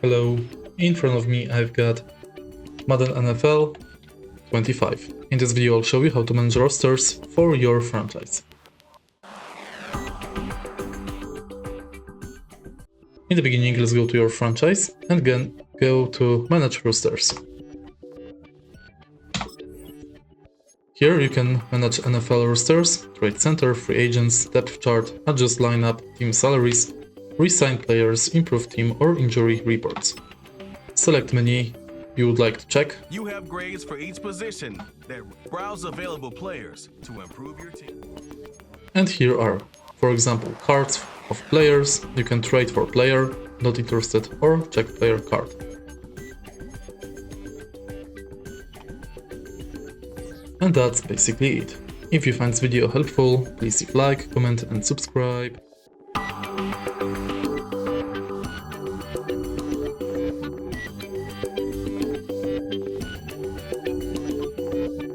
Hello, in front of me I've got Madden NFL 25. In this video I'll show you how to manage rosters for your franchise. In the beginning, let's go to your franchise and again go to Manage Rosters. Here you can manage NFL rosters, trade center, free agents, depth chart, adjust lineup, team salaries, re-sign players, improve team or injury reports. Select many you would like to check. You have grades for each position that browse available players to improve your team. And here are, for example, cards of players. You can trade for player, not interested, or check player card. And that's basically it. If you find this video helpful, please leave a like, comment and subscribe.